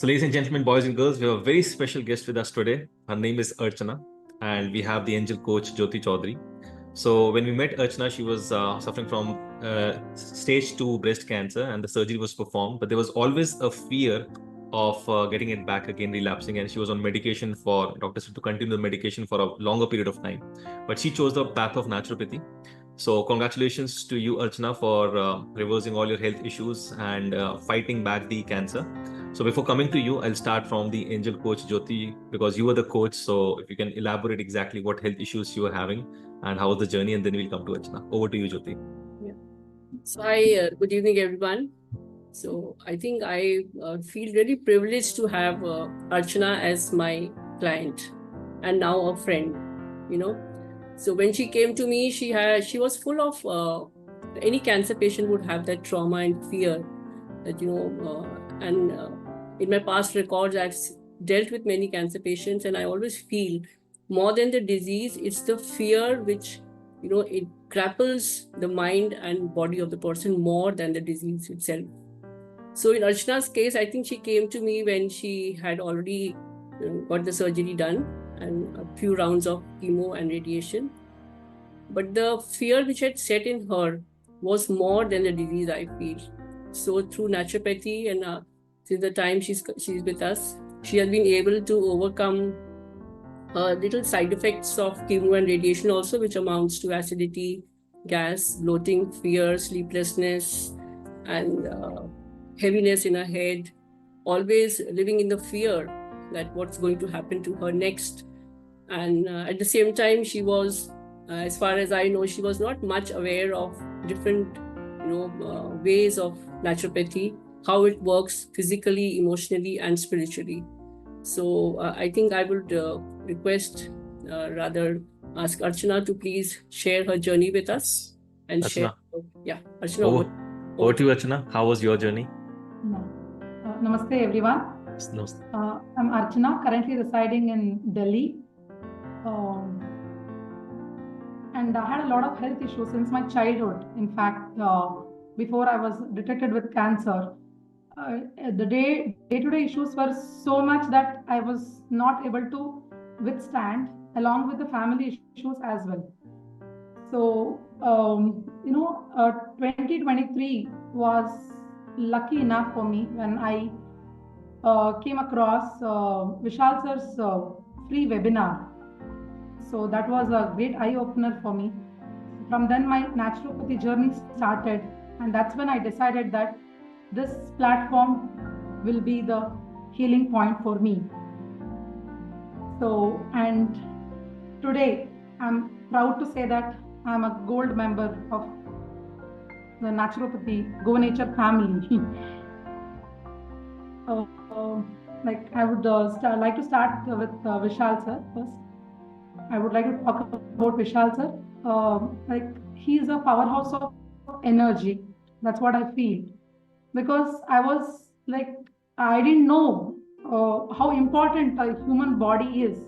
So, ladies and gentlemen, boys and girls, we have a very special guest with us today. Her name is Archana, and we have the angel coach Jyoti Chaudhary. So, when we met Archana, she was suffering from stage 2 breast cancer, and the surgery was performed. But there was always a fear of getting it back again, relapsing, and she was on medication for doctors to continue the medication for a longer period of time. But she chose the path of naturopathy. So, congratulations to you, Archana, for reversing all your health issues and fighting back the cancer. So before coming to you, I'll start from the angel coach Jyoti, because you were the coach. So if you can elaborate exactly what health issues you were having and how was the journey, and then we'll come to Archana. Over to you, Jyoti. Yeah. So hi, good evening, everyone. So I think I feel really privileged to have Archana as my client and now a friend. So when she came to me, she was full of any cancer patient would have that trauma and fear that and in my past records, I've dealt with many cancer patients, and I always feel more than the disease, it's the fear which it grapples the mind and body of the person more than the disease itself. So in Archana's case, I think she came to me when she had already got the surgery done and a few rounds of chemo and radiation. But the fear which had set in her was more than the disease, I feel. So through naturopathy and since the time she's with us, she has been able to overcome little side effects of chemo and radiation also, which amounts to acidity, gas, bloating, fear, sleeplessness, and heaviness in her head, always living in the fear that what's going to happen to her next. And at the same time, she was, as far as I know, she was not much aware of different ways of naturopathy, how it works physically, emotionally, and spiritually. So I think I would request, rather ask Archana to please share her journey with us and Archana. share. Yeah, Archana. Over to you, Archana. How was your journey? Namaste, everyone. Namaste. I'm Archana, currently residing in Delhi. And I had a lot of health issues since my childhood. In fact, before I was detected with cancer, the day-to-day issues were so much that I was not able to withstand, along with the family issues as well. So, 2023 was lucky enough for me when I came across Vishal sir's free webinar. So that was a great eye-opener for me. From then my naturopathy journey started, and that's when I decided that this platform will be the healing point for me. So, and today I'm proud to say that I'm a gold member of the naturopathy Go Nature family. I would like to start with Vishal sir first. I would like to talk about Vishal sir. He is a powerhouse of energy. That's what I feel. Because I didn't know how important a human body is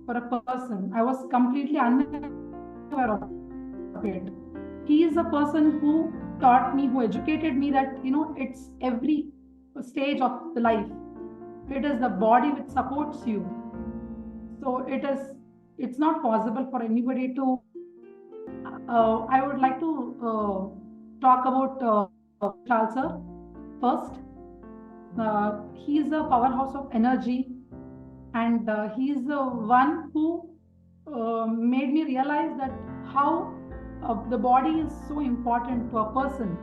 for a person. I was completely unaware of it. He is a person who taught me, who educated me that, it's every stage of the life. It is the body which supports you. So it's not possible for anybody to, I would like to talk about Vishal sir first. He is a powerhouse of energy, and he is the one who made me realize that how the body is so important to a person,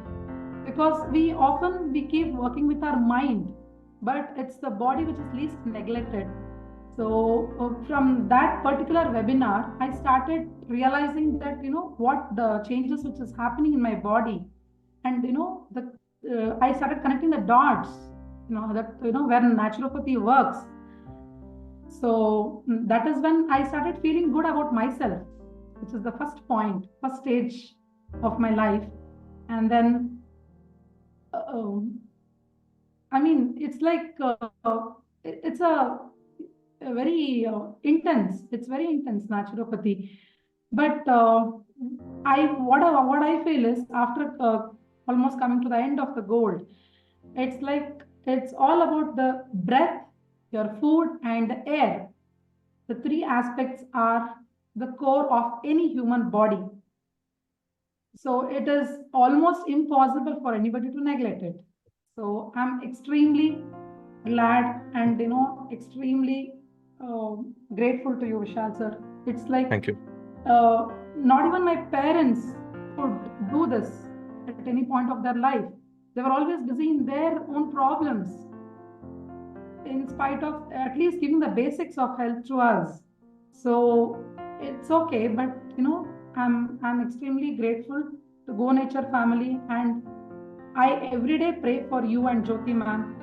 because we keep working with our mind, but it's the body which is least neglected. So from that particular webinar, I started realizing that what the changes which is happening in my body, and I started connecting the dots, where naturopathy works. So that is when I started feeling good about myself, which is the first stage of my life. And then, it's like it's a very intense. It's very intense naturopathy. But what I feel is, after almost coming to the end of the gold, it's like It's all about the breath, your food, and the air. The three aspects are the core of any human body. So it is almost impossible for anybody to neglect it. So I'm extremely glad and extremely grateful to you, Vishal sir. It's like Thank you. not even my parents could do this at any point of their life. They were always busy in their own problems, in spite of at least giving the basics of health to us. So it's okay, but I'm extremely grateful to Go Nature family, and I every day pray for you and Jyoti ma'am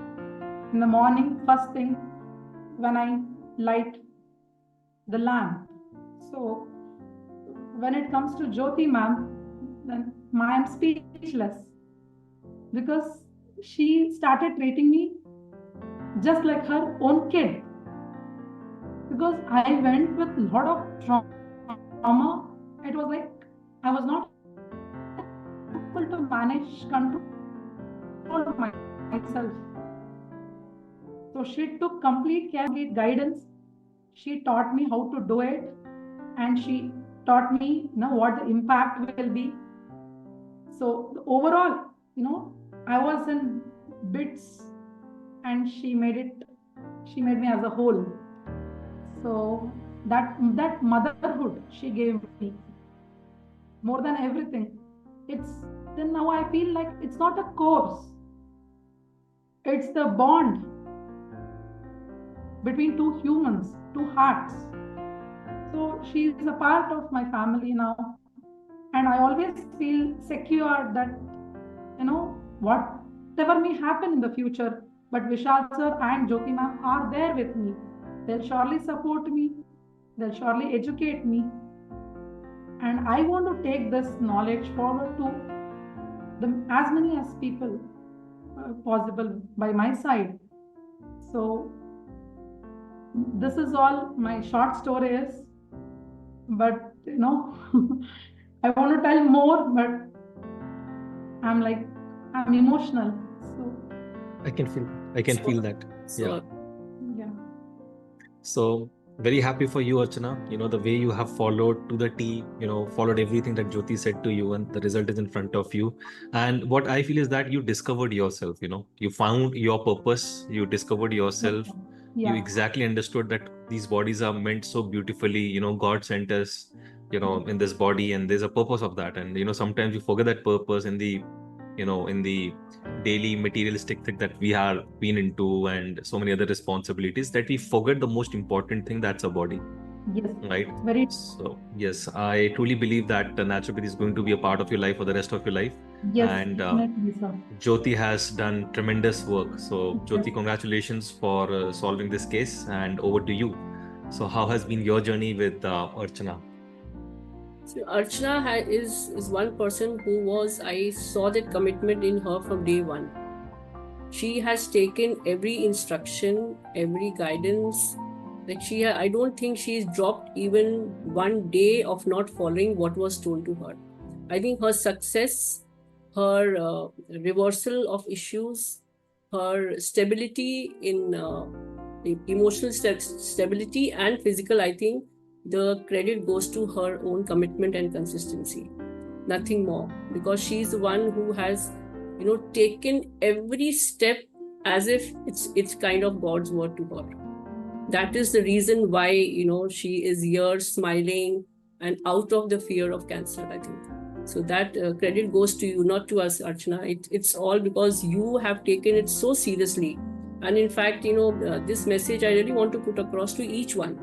in the morning, first thing when I light the lamp. So when it comes to Jyoti ma'am, then I'm speechless because she started treating me just like her own kid. Because I went with a lot of trauma. It was like I was not able to manage, control myself. So she took complete care, complete guidance. She taught me how to do it, and she taught me, what the impact will be. So overall, I was in bits, and she made me as a whole. So that motherhood she gave me more than everything. Then now I feel like it's not a course. It's the bond between two humans, two hearts. So she is a part of my family now. And I always feel secure that, whatever may happen in the future, but Vishal sir and Jyoti ma'am are there with me. They'll surely support me. They'll surely educate me. And I want to take this knowledge forward to as many as people possible by my side. So this is all my short story is. But, I want to tell more, but I'm emotional. So I can feel that. So, yeah. So very happy for you, Archana. The way you have followed to the T, followed everything that Jyoti said to you, and the result is in front of you. And what I feel is that you discovered yourself, you found your purpose, you discovered yourself. Yeah. You exactly understood that these bodies are meant so beautifully, God sent us, in this body, and there's a purpose of that. And, sometimes you forget that purpose in the daily materialistic thing that we have been into, and so many other responsibilities, that we forget the most important thing, that's our body. Yes. Right. Very. So yes, I truly believe that naturopathy is going to be a part of your life for the rest of your life. Yes. And Definitely, sir. Jyoti has done tremendous work. So Yes. Jyoti, congratulations for solving this case, and over to you. So how has been your journey with Archana? So Archana is one person I saw that commitment in her from day one. She has taken every instruction, every guidance. I don't think she's dropped even one day of not following what was told to her. I think her success, her reversal of issues, her stability in emotional stability and physical, I think the credit goes to her own commitment and consistency. Nothing more, because she's the one who has, taken every step as if it's kind of God's word to her. That is the reason why, she is here smiling and out of the fear of cancer, I think. So that credit goes to you, not to us, Archana. It's all because you have taken it so seriously. And in fact, this message I really want to put across to each one.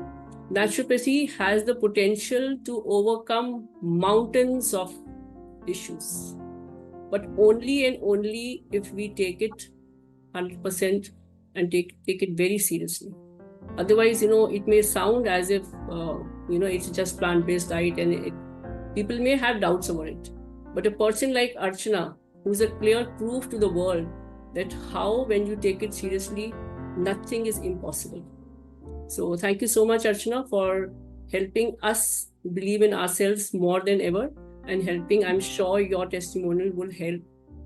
Naturopathy has the potential to overcome mountains of issues, but only and only if we take it 100% and take it very seriously. Otherwise, it may sound as if, it's just plant-based diet, and people may have doubts about it. But a person like Archana, who's a clear proof to the world that how, when you take it seriously, nothing is impossible. So thank you so much, Archana, for helping us believe in ourselves more than ever, and helping, I'm sure your testimonial will help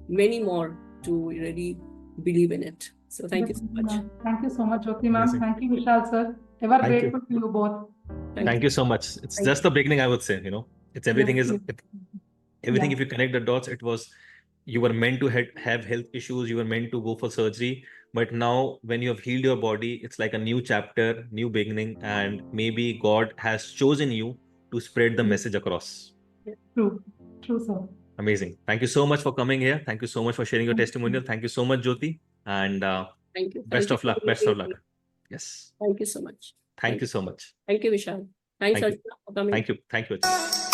many more to really believe in it. So thank you so much. Thank you so much, Jyoti ma'am. Amazing. Thank you, Vishal sir. Ever Thank you. grateful to you both. Thank you so much. It's Thank just the beginning, I would say. It's everything Yes, is yes. everything. Yeah. If you connect the dots, it was you were meant to have health issues. You were meant to go for surgery, but now when you have healed your body, it's like a new chapter, new beginning, and maybe God has chosen you to spread the message across. True. True, sir. Amazing. Thank you so much for coming here. Thank you so much for sharing your testimonial. Thank you so much, Jyoti, and Thank you. best Thank you of for luck. Best of luck. meeting me. Yes. Thank you so much. Thank you so much. Thank you, Vishal. Thanks, Thank you. Archana, for coming. Thank you. Thank you. Archana.